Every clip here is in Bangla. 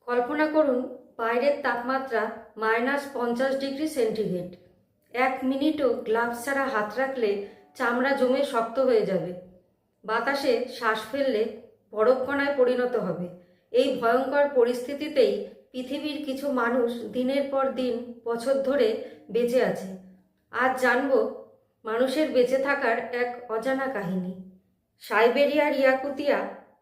কল্পনা করুন বাইরের তাপমাত্রা -50 ডিগ্রি সেন্টিগ্রেড। 1 মিনিটও গ্লাভস ছাড়া হাত রাখলে চামড়া জমে শক্ত হয়ে যাবে। বাতাসে শ্বাস ফেললে বরফকণায় পরিণত হবে। এই ভয়ঙ্কর পরিস্থিতিতেই পৃথিবীর কিছু মানুষ দিনের পর দিন বছর ধরে বেঁচে আছে। আজ জানব মানুষের বেঁচে থাকার এক অজানা কাহিনী। সাইবেরিয়ার ইয়াকুতিয়া,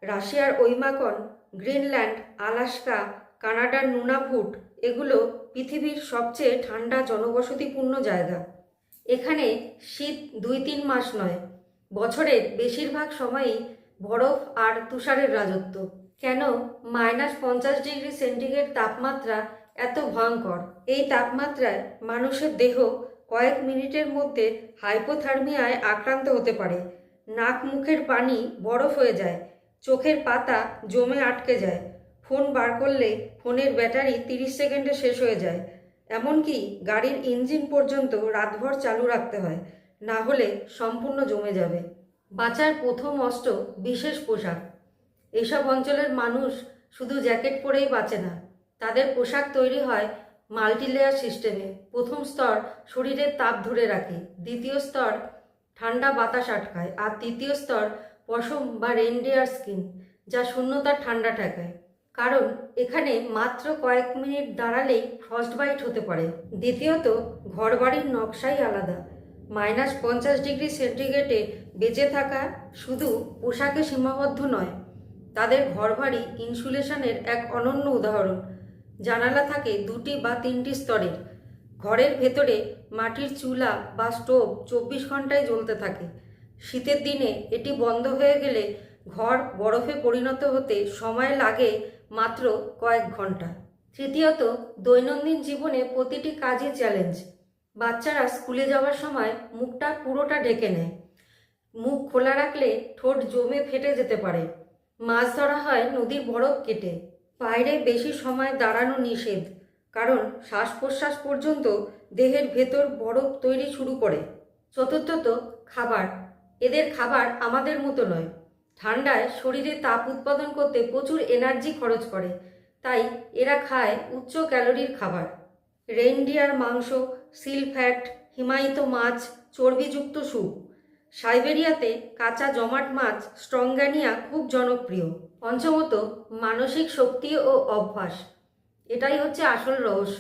রাশিয়ার ওইমাকন, গ্রিনল্যান্ড, আলাস্কা, কানাডার নুনাভুট এগুলো পৃথিবীর সবচেয়ে ঠান্ডা জনবসতিপূর্ণ জায়গা। এখানে শীত 2-3 মাস নয়, বছরের বেশিরভাগ সময়ই বরফ আর তুষারের রাজত্ব। কেন -50 ডিগ্রি সেন্টিগ্রেড তাপমাত্রা এত ভয়ঙ্কর? এই তাপমাত্রায় মানুষের দেহ কয়েক মিনিটের মধ্যে হাইপোথার্মিয়ায় আক্রান্ত হতে পারে। নাক মুখের পানি বরফ হয়ে যায়, চোখের পাতা জমে আটকে যায়, ফোন বার করলে ফোনের ব্যাটারি 30 সেকেন্ডে শেষ হয়ে যায়। এমনকি গাড়ির ইঞ্জিন পর্যন্ত রাতভর চালু রাখতে হয়, না হলে সম্পূর্ণ জমে যাবে। বাঁচার প্রথম অস্ত্র বিশেষ পোশাক। এইসব অঞ্চলের মানুষ শুধু জ্যাকেট পরেই বাঁচে না, তাদের পোশাক তৈরি হয় মাল্টিলেয়ার সিস্টেমে। প্রথম স্তর শরীরের তাপ ধরে রাখে, দ্বিতীয় স্তর ঠান্ডা বাতাস আটকায়, আর তৃতীয় স্তর পশম বা রেইনডিয়ার স্কিন, যা শূন্যতার ঠান্ডা ঠেকায়। কারণ এখানে মাত্র কয়েক মিনিট দাঁড়ালেই ফ্রস্টবাইট হতে পারে। দ্বিতীয়ত, ঘরবাড়ির নকশাই আলাদা। -50 ডিগ্রি সেন্টিগ্রেডে বেঁচে থাকা শুধু পোশাকে সীমাবদ্ধ নয়, তাদের ঘরবাড়ি ইনসুলেশনের এক অনন্য উদাহরণ। জানালা থাকে 2টি বা 3টি স্তরের। ঘরের ভেতরে মাটির চুলা বা স্টোভ 24 ঘন্টায় জ্বলতে থাকে। শীতের দিনে এটি বন্ধ হয়ে গেলে ঘর বরফে পরিণত হতে সময় লাগে মাত্র কয়েক ঘন্টা। তৃতীয়ত, দৈনন্দিন জীবনে প্রতিটি কাজই চ্যালেঞ্জ। বাচ্চারা স্কুলে যাওয়ার সময় মুখটা পুরোটা ঢেকে নেয়, মুখ খোলা রাখলে ঠোঁট জমে ফেটে যেতে পারে। মাছ ধরা হয় নদীর বরফ কেটে। বাইরে বেশি সময় দাঁড়ানো নিষেধ, কারণ শ্বাস প্রশ্বাস পর্যন্ত দেহের ভেতর বরফ তৈরি শুরু করে। চতুর্থত, খাবার। এদের খাবার আমাদের মতো নয়। ঠান্ডায় শরীরে তাপ উৎপাদন করতে প্রচুর এনার্জি খরচ করে, তাই এরা খায় উচ্চ ক্যালোরির খাবার। রেইনডিয়ার মাংস, সিল ফ্যাট, হিমায়িত মাছ, চর্বিযুক্ত স্যুপ। সাইবেরিয়াতে কাঁচা জমাট মাছ স্ট্রঙ্গানিয়া খুব জনপ্রিয়। পঞ্চমত, মানসিক শক্তি ও অভ্যাস। এটাই হচ্ছে আসল রহস্য।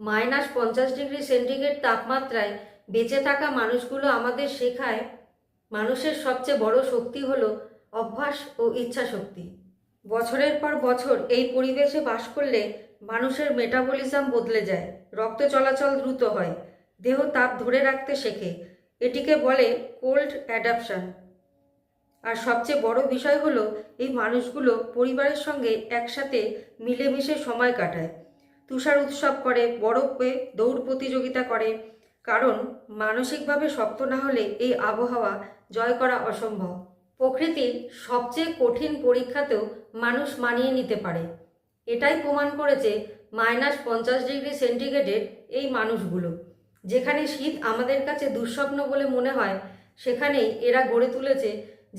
-50 ডিগ্রি সেন্টিগ্রেড তাপমাত্রায় বেঁচে থাকা মানুষগুলো আমাদের শেখায় মানুষের সবচেয়ে বড় শক্তি হলো অভ্যাস ও ইচ্ছা শক্তি। বছরের পর বছর এই পরিবেশে বাস করলে মানুষের মেটাবলিজম বদলে যায়, রক্ত চলাচল দ্রুত হয়, দেহ তাপ ধরে রাখতে শেখে। এটিকে বলে কোল্ড অ্যাডাপশন। আর সবচেয়ে বড় বিষয় হলো এই মানুষগুলো পরিবারের সঙ্গে একসাথে মিলেমিশে সময় কাটায়, তুষার উৎসব করে, বরফে দৌড় প্রতিযোগিতা করে। কারণ মানসিকভাবে শক্ত না হলে এই আবহাওয়া জয় করা অসম্ভব। প্রকৃতির সবচেয়ে কঠিন পরীক্ষাতেও মানুষ মানিয়ে নিতে পারে। এটাই প্রমাণ করেছে -50 ডিগ্রি সেন্টিগ্রেডের এই মানুষগুলো। যেখানে শীত আমাদের কাছে দুঃস্বপ্ন বলে মনে হয়, সেখানেই এরা গড়ে তুলেছে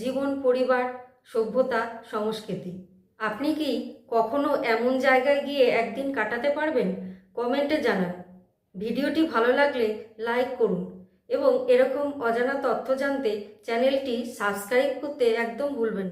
জীবন, পরিবার, সভ্যতা, সংস্কৃতি। আপনি কি কখনো এমন জায়গায় গিয়ে একদিন কাটাতে পারবেন? কমেন্টে জানান। ভিডিওটি ভালো লাগলে লাইক করুন এবং এরকম অজানা তথ্য জানতে চ্যানেলটি সাবস্ক্রাইব করতে একদম ভুলবেন না।